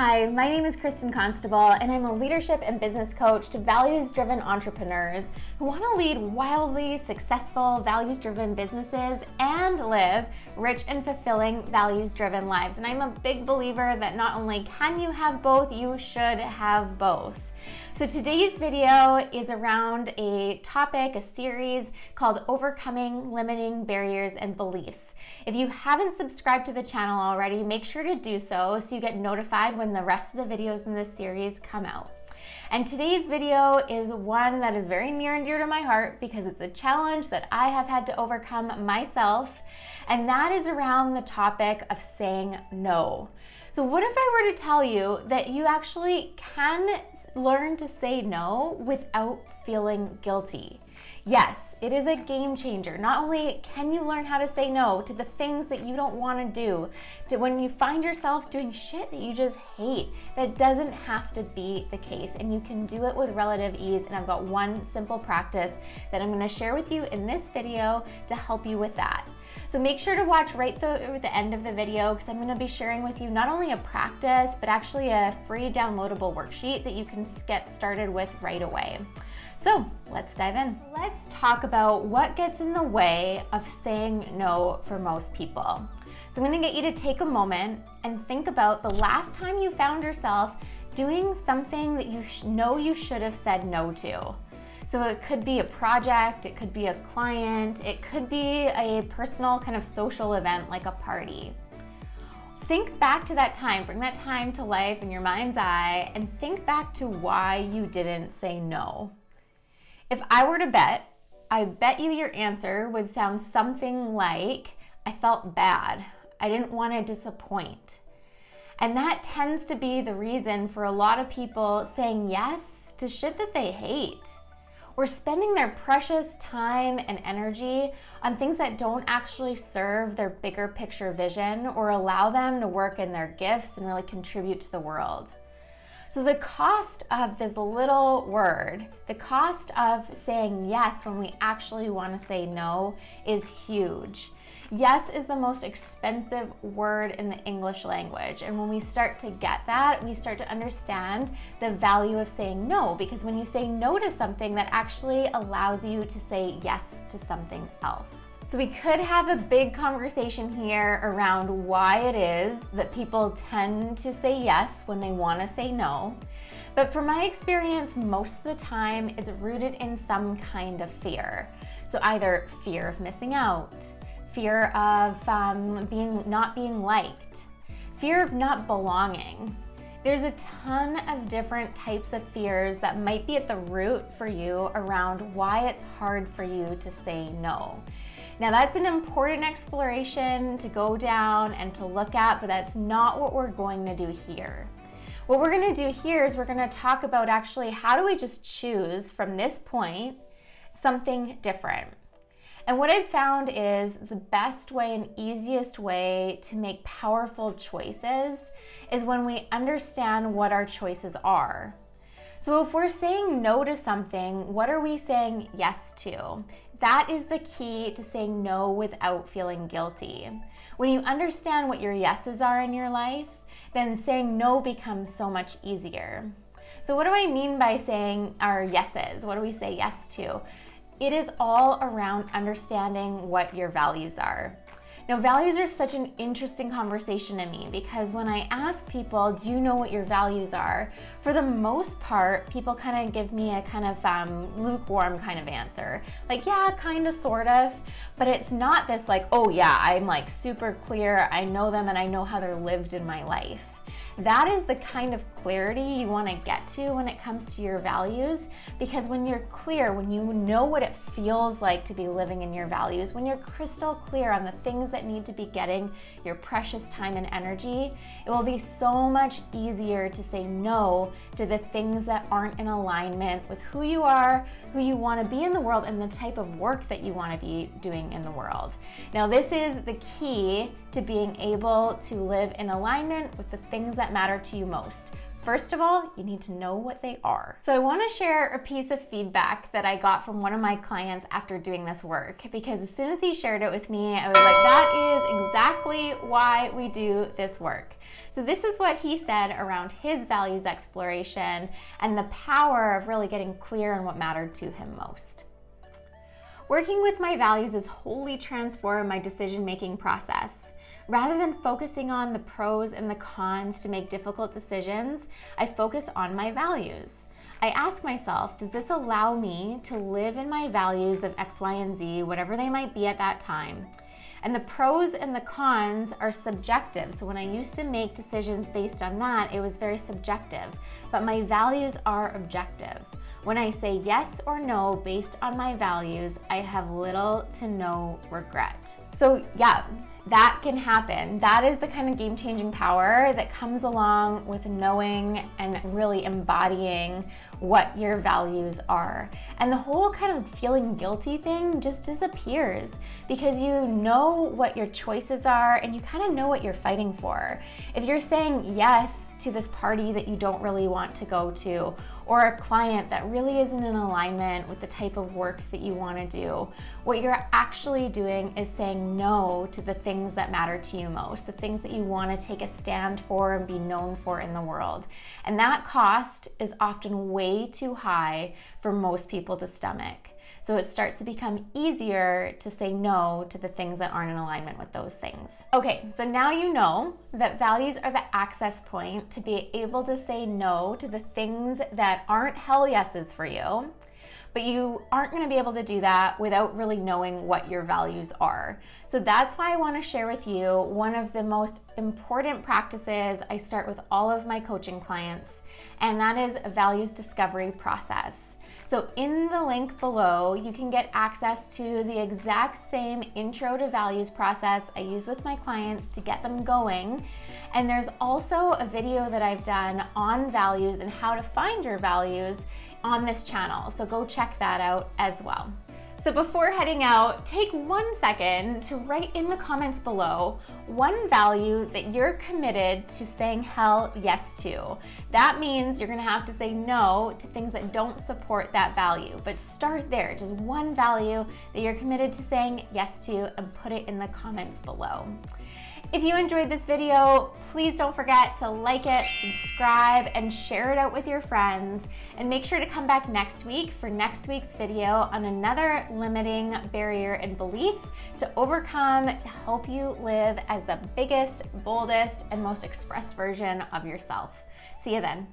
Hi, my name is Kristen Constable, and I'm a leadership and business coach to values-driven entrepreneurs who want to lead wildly successful, values-driven businesses and live rich and fulfilling, values-driven lives. And I'm a big believer that not only can you have both, you should have both. So today's video is around a topic, a series called Overcoming Limiting Barriers and Beliefs. If you haven't subscribed to the channel already, make sure to do so you get notified when the rest of the videos in this series come out. And today's video is one that is very near and dear to my heart because it's a challenge that I have had to overcome myself, and that is around the topic of saying no. So what if I were to tell you that you actually can learn to say no without feeling guilty? Yes, it is a game changer. Not only can you learn how to say no to the things that you don't want to do, to when you find yourself doing shit that you just hate, that doesn't have to be the case, and you can do it with relative ease. And I've got one simple practice that I'm going to share with you in this video to help you with that. So make sure to watch right through the end of the video because I'm going to be sharing with you not only a practice, but actually a free downloadable worksheet that you can get started with right away. So let's dive in. Let's talk about what gets in the way of saying no for most people. So I'm going to get you to take a moment and think about the last time you found yourself doing something that you know you should have said no to. So it could be a project, it could be a client, it could be a personal kind of social event like a party. Think back to that time, bring that time to life in your mind's eye, and think back to why you didn't say no. If I were to bet, I bet you your answer would sound something like, I felt bad, I didn't want to disappoint. And that tends to be the reason for a lot of people saying yes to shit that they hate, or spending their precious time and energy on things that don't actually serve their bigger picture vision or allow them to work in their gifts and really contribute to the world. So the cost of this little word, the cost of saying yes when we actually want to say no, is huge. Yes is the most expensive word in the English language. And when we start to get that, we start to understand the value of saying no, because when you say no to something, that actually allows you to say yes to something else. So we could have a big conversation here around why it is that people tend to say yes when they want to say no. But from my experience, most of the time, it's rooted in some kind of fear. So either fear of missing out, fear of not being liked, fear of not belonging. There's a ton of different types of fears that might be at the root for you around why it's hard for you to say no. Now that's an important exploration to go down and to look at, but that's not what we're going to do here. What we're going to do here is we're going to talk about actually how do we just choose from this point something different. And what I've found is the best way and easiest way to make powerful choices is when we understand what our choices are. So if we're saying no to something, what are we saying yes to? That is the key to saying no without feeling guilty. When you understand what your yeses are in your life, then saying no becomes so much easier. So what do I mean by saying our yeses? What do we say yes to? It is all around understanding what your values are. Now, values are such an interesting conversation to me because when I ask people, do you know what your values are? For the most part, people kind of give me a kind of lukewarm kind of answer. Like, yeah, kind of, sort of, but it's not this like, oh yeah, I'm like super clear, I know them and I know how they're lived in my life. That is the kind of clarity you want to get to when it comes to your values, because when you're clear, when you know what it feels like to be living in your values, when you're crystal clear on the things that need to be getting your precious time and energy, it will be so much easier to say no to the things that aren't in alignment with who you are, who you want to be in the world, and the type of work that you want to be doing in the world. Now, this is the key to being able to live in alignment with the things that matter to you most. First of all, you need to know what they are. So I want to share a piece of feedback that I got from one of my clients after doing this work, because as soon as he shared it with me, I was like, that is exactly why we do this work. So this is what he said around his values exploration and the power of really getting clear on what mattered to him most. Working with my values has wholly transformed my decision-making process. Rather than focusing on the pros and the cons to make difficult decisions, I focus on my values. I ask myself, does this allow me to live in my values of X, Y, and Z, whatever they might be at that time? And the pros and the cons are subjective. So when I used to make decisions based on that, it was very subjective. But my values are objective. When I say yes or no based on my values, I have little to no regret. So yeah, that can happen. That is the kind of game-changing power that comes along with knowing and really embodying what your values are. And the whole kind of feeling guilty thing just disappears because you know what your choices are and you kind of know what you're fighting for. If you're saying yes to this party that you don't really want to go to, or a client that really isn't in alignment with the type of work that you want to do, what you're actually doing is saying no to the things that matter to you most, the things that you want to take a stand for and be known for in the world. And that cost is often way too high for most people to stomach. So it starts to become easier to say no to the things that aren't in alignment with those things. Okay, so now you know that values are the access point to be able to say no to the things that aren't hell yeses for you, but you aren't going to be able to do that without really knowing what your values are. So that's why I want to share with you one of the most important practices I start with all of my coaching clients, and that is a values discovery process. So in the link below, you can get access to the exact same intro to values process I use with my clients to get them going. And there's also a video that I've done on values and how to find your values on this channel. So go check that out as well. So before heading out, take 1 second to write in the comments below one value that you're committed to saying hell yes to. That means you're gonna have to say no to things that don't support that value, but start there, just one value that you're committed to saying yes to and put it in the comments below. If you enjoyed this video, please don't forget to like it, subscribe, and share it out with your friends. And make sure to come back next week for next week's video on another limiting barrier and belief to overcome to help you live as the biggest, boldest, and most expressed version of yourself. See you then.